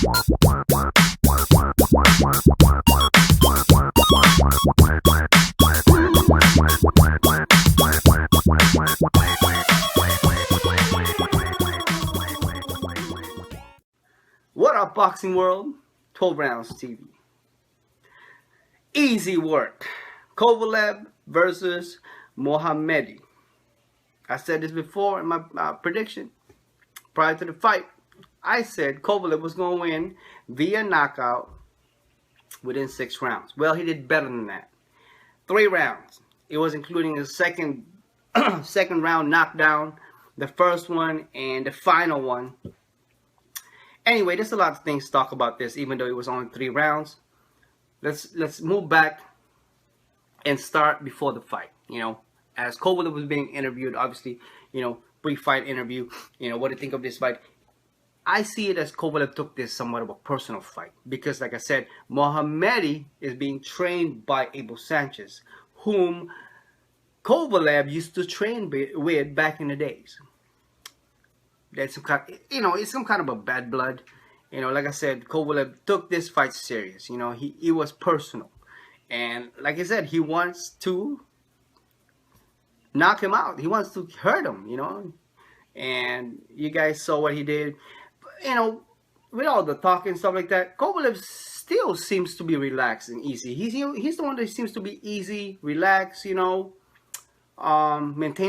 What up, boxing world? 12 rounds TV. Easy work. Kovalev versus Mohammedi. I said this before in my prediction prior to the fight. I said Kovalev was going to win via knockout within 6 rounds. Well, he did better than that. 3 rounds. It was including the second round knockdown, the first one, and the final one. Anyway, there's a lot of things to talk about this, even though it was only 3 rounds. Let's move back and start before the fight. As Kovalev was being interviewed, obviously, pre-fight interview, what do you think of this fight? I see it as Kovalev took this somewhat of a personal fight because, like I said, Mohammedi is being trained by Abel Sanchez, whom Kovalev used to train with back in the days. That's some kind, it's some kind of a bad blood. Like I said, Kovalev took this fight serious. He was personal, and like I said, he wants to knock him out. He wants to hurt him. And you guys saw what he did. With all the talk and stuff like that, Kovalev still seems to be relaxed and easy. He's the one that seems to be easy, relaxed. Maintain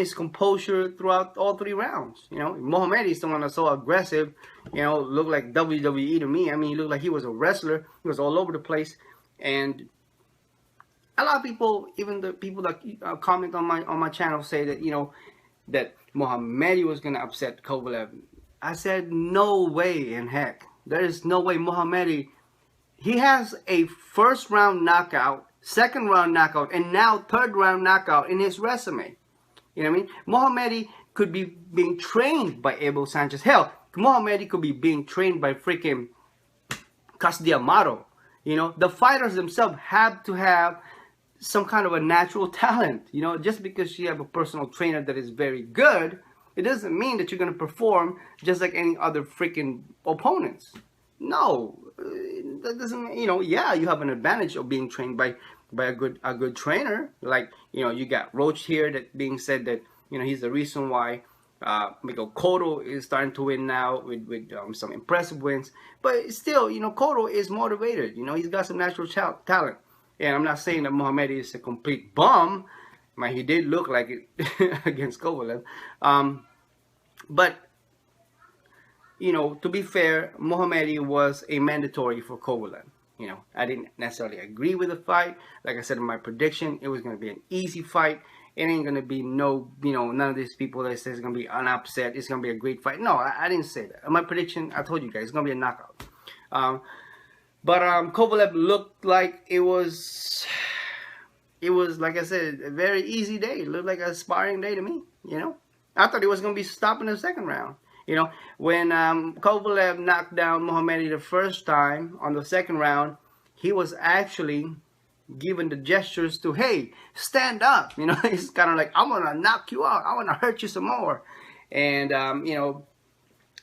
his composure throughout all 3 rounds. Mohammedi is the one that's so aggressive. Looked like WWE to me. I mean, he looked like he was a wrestler. He was all over the place, and a lot of people, even the people that comment on my channel, say that that Mohammedi was gonna upset Kovalev. I said no way in heck. There is no way. Mohammedi, he has a first round knockout, second round knockout, and now third round knockout in his resume. You know what I mean? Mohammedi could be being trained by Abel Sanchez. Hell, Mohammedi could be being trained by freaking Casdiamaro. The fighters themselves have to have some kind of a natural talent. Just because you have a personal trainer that is very good, it doesn't mean that you're going to perform just like any other freaking opponents. No, that doesn't. Yeah, you have an advantage of being trained by a good trainer. Like you got Roach here that being said that he's the reason why Cotto is starting to win now with some impressive wins. But still, Cotto is motivated. He's got some natural talent. And I'm not saying that Mohammedi is a complete bum. He did look like it against Kovalev. But, to be fair, Mohammedi was a mandatory for Kovalev. I didn't necessarily agree with the fight. Like I said in my prediction, it was going to be an easy fight. It ain't going to be none of these people that say it's going to be unupset. It's going to be a great fight. No, I didn't say that. In my prediction, I told you guys, it's going to be a knockout. But Kovalev looked like it was, like I said, a very easy day. It looked like a sparring day to me, I thought he was going to be stopping the second round. When Kovalev knocked down Mohammedi the first time on the second round, he was actually given the gestures to, hey, stand up. It's kind of like, I'm going to knock you out. I want to hurt you some more. And,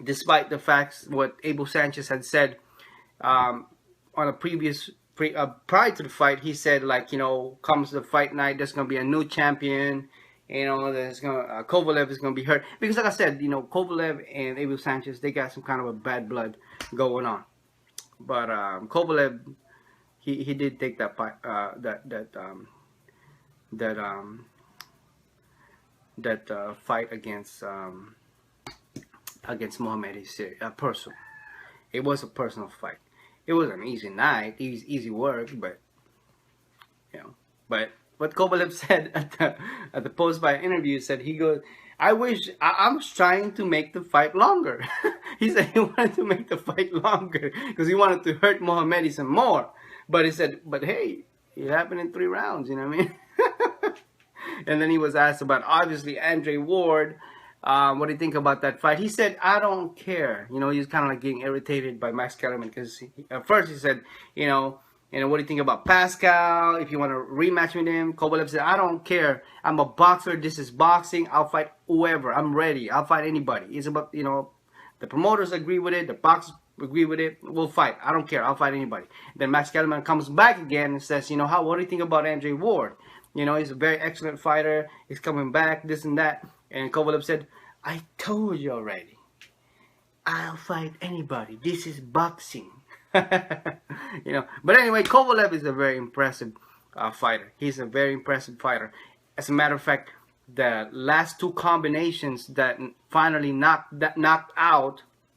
despite the facts, what Abel Sanchez had said, on a previous prior to the fight, he said, like, comes the fight night, there's gonna be a new champion. There's gonna Kovalev is gonna be hurt because, like I said, Kovalev and Abel Sanchez, they got some kind of a bad blood going on. But Kovalev, he did take that fight, fight against Mohammedi personal. It was a personal fight. It was an easy night, easy work, but But what Kovalev said at the post-fight interview said, he goes, I was trying to make the fight longer. He said he wanted to make the fight longer because he wanted to hurt Mohammedi some more. But he said, but hey, it happened in 3 rounds, you know what I mean? And then he was asked about, obviously, Andre Ward. What do you think about that fight? He said, I don't care. He was kind of like getting irritated by Max Kellerman because at first he said, what do you think about Pascal? If you want to rematch with him, Kovalev said, I don't care. I'm a boxer. This is boxing. I'll fight whoever. I'm ready. I'll fight anybody. It's about, the promoters agree with it. The agree with it, we'll fight. I don't care. I'll fight anybody. Then Max Kellerman comes back again and says, what do you think about Andre Ward? He's a very excellent fighter. He's coming back, this and that. And Kovalev said, I told you already. I'll fight anybody. This is boxing. But anyway, Kovalev is a very impressive fighter. He's a very impressive fighter. As a matter of fact, the last two combinations that finally knocked down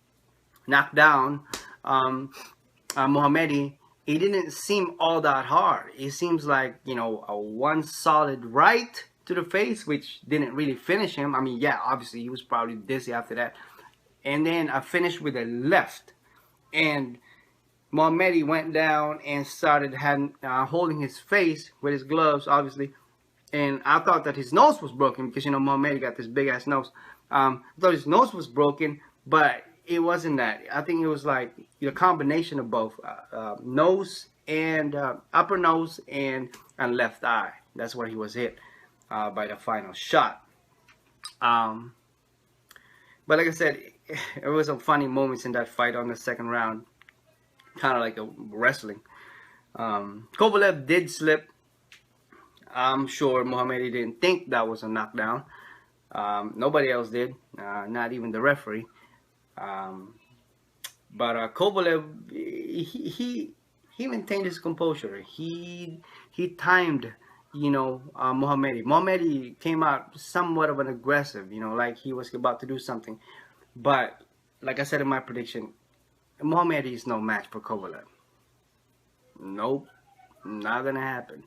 Mohammedi, it didn't seem all that hard. It seems like, a one solid right to the face, which didn't really finish him. I mean, yeah, obviously he was probably dizzy after that. And then I finished with a left. And Mohammedi went down and started holding his face with his gloves, obviously. And I thought that his nose was broken because, Mohammedi got this big-ass nose. I thought his nose was broken, but it wasn't that. I think it was like a combination of both. Nose and upper nose and left eye. That's where he was hit by the final shot. But like I said, there was some funny moments in that fight on the second round. Kind of like a wrestling. Kovalev did slip. I'm sure Mohammedi didn't think that was a knockdown. Nobody else did. Not even the referee. But Kovalev, he maintained his composure. He timed, Mohammedi. Mohammedi came out somewhat of an aggressive, like he was about to do something. But like I said in my prediction, Mohammedi is no match for Kovalev. Nope, not gonna happen.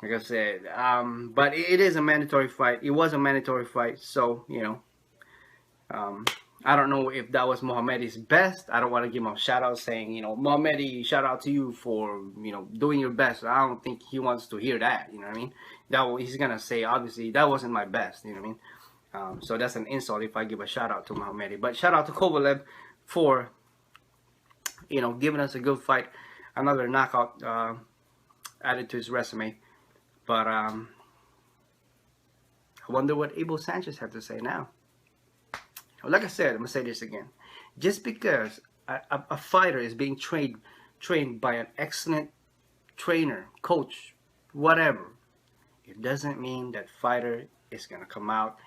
Like I said, but it is a mandatory fight. It was a mandatory fight, so I don't know if that was Mohammedi's best. I don't want to give him a shout out saying, Mohammedi, shout out to you for, doing your best. I don't think he wants to hear that, you know what I mean? He's going to say, obviously, that wasn't my best, you know what I mean? So that's an insult if I give a shout out to Mohammedi. But shout out to Kovalev for, giving us a good fight. Another knockout added to his resume. But I wonder what Abel Sanchez had to say now. Like I said, I'm going to say this again. Just because a fighter is being trained by an excellent trainer, coach, whatever, it doesn't mean that fighter is going to come out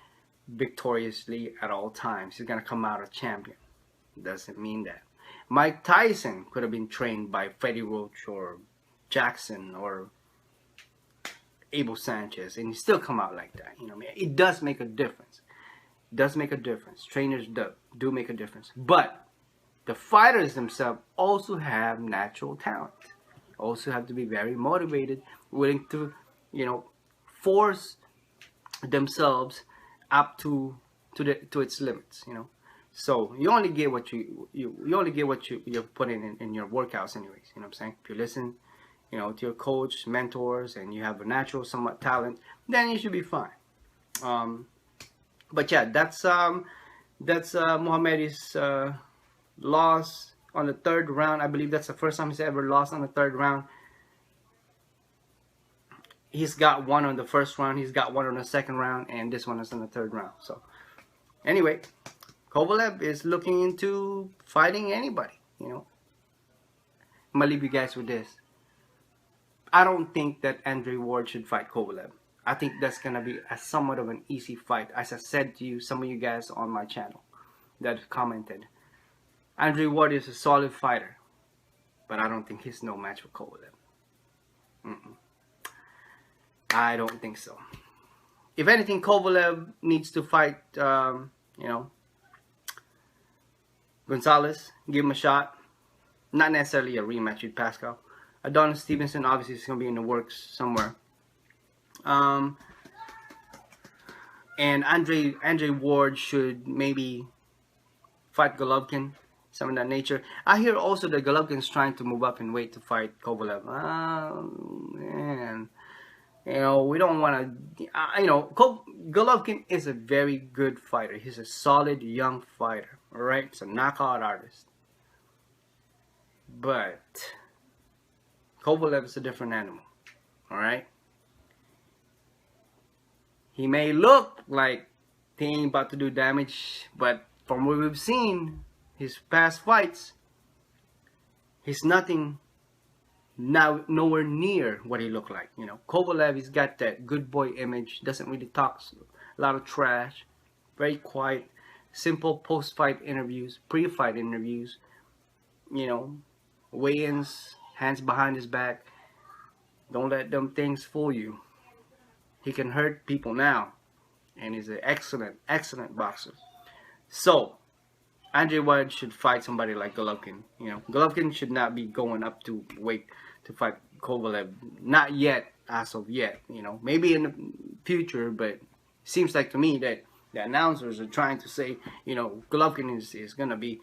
victoriously at all times. He's going to come out a champion. It doesn't mean that. Mike Tyson could have been trained by Freddie Roach or Jackson or Abel Sanchez, and he still come out like that. It does make a difference. Does make a difference. Trainers do make a difference. But the fighters themselves also have natural talent. Also have to be very motivated, willing to, force themselves up to its limits. So you only get what you only get what you put in your workouts, anyways. You know what I'm saying? If you listen, to your coach, mentors, and you have a natural somewhat talent, then you should be fine. But yeah, that's Mohammedi's loss on the third round. I believe that's the first time he's ever lost on the third round. He's got one on the first round, he's got one on the second round, and this one is on the third round. So anyway, Kovalev is looking into fighting anybody. I'm gonna leave you guys with this. I don't think that Andre Ward should fight Kovalev. I think that's going to be somewhat of an easy fight. As I said to you, some of you guys on my channel that commented. Andre Ward is a solid fighter, but I don't think he's no match for Kovalev. I don't think so. If anything, Kovalev needs to fight, Gonzalez, give him a shot. Not necessarily a rematch with Pascal. Adonis Stevenson obviously is going to be in the works somewhere. And Andre Ward should maybe fight Golovkin, some of that nature. I hear also that Golovkin's trying to move up in weight to fight Kovalev. Man, we don't want to. Golovkin is a very good fighter. He's a solid young fighter. All right, he's a knockout artist. But Kovalev is a different animal. All right. He may look like he ain't about to do damage, but from what we've seen, his past fights, he's nothing, now nowhere near what he looked like. You know, Kovalev, he's got that good boy image, doesn't really talk a lot of trash, very quiet, simple post-fight interviews, pre-fight interviews, you know, weigh-ins, hands behind his back. Don't let them things fool you. He can hurt people now, and he's an excellent, excellent boxer. So, Andre Ward should fight somebody like Golovkin. You know, Golovkin should not be going up to weight to fight Kovalev. Not yet, as of yet. You know, maybe in the future, but it seems like to me that the announcers are trying to say, you know, Golovkin is gonna be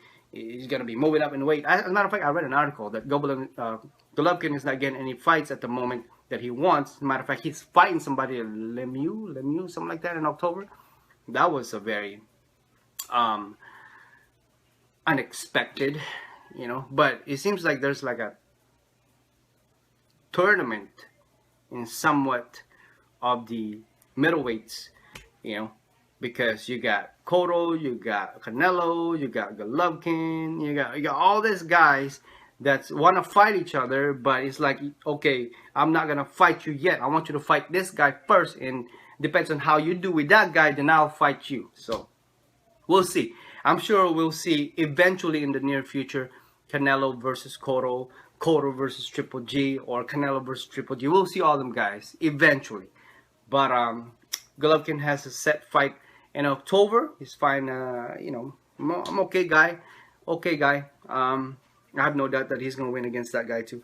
moving up in weight. As a matter of fact, I read an article that Golovkin is not getting any fights at the moment that he wants. As a matter of fact, he's fighting somebody, Lemieux, something like that, in October. That was a very unexpected, you know. But it seems like there's like a tournament in somewhat of the middleweights, you know, because you got Cotto, you got Canelo, you got Golovkin, you got all these guys that want to fight each other, but it's like, okay, I'm not gonna fight you yet. I want you to fight this guy first, and depends on how you do with that guy, then I'll fight you. So we'll see. I'm sure we'll see eventually in the near future Canelo versus Cotto, Cotto versus Triple G, or Canelo versus Triple G. We'll see all them guys eventually. But Golovkin has a set fight in October. He's fine. You know, I'm okay guy. Okay guy. I have no doubt that he's gonna win against that guy too.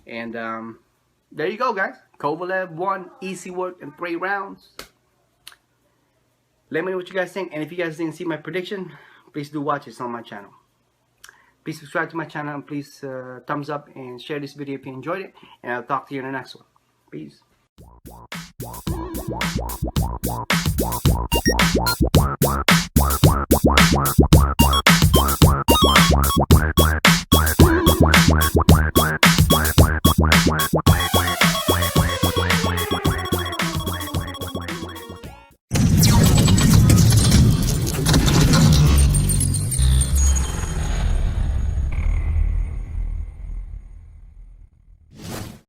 And there you go, guys. Kovalev won, easy work in 3 rounds. Let me know what you guys think, and if you guys didn't see my prediction, please do watch it. It's on my channel. Please subscribe to my channel, and please thumbs up and share this video if you enjoyed it. And I'll talk to you in the next one. Peace.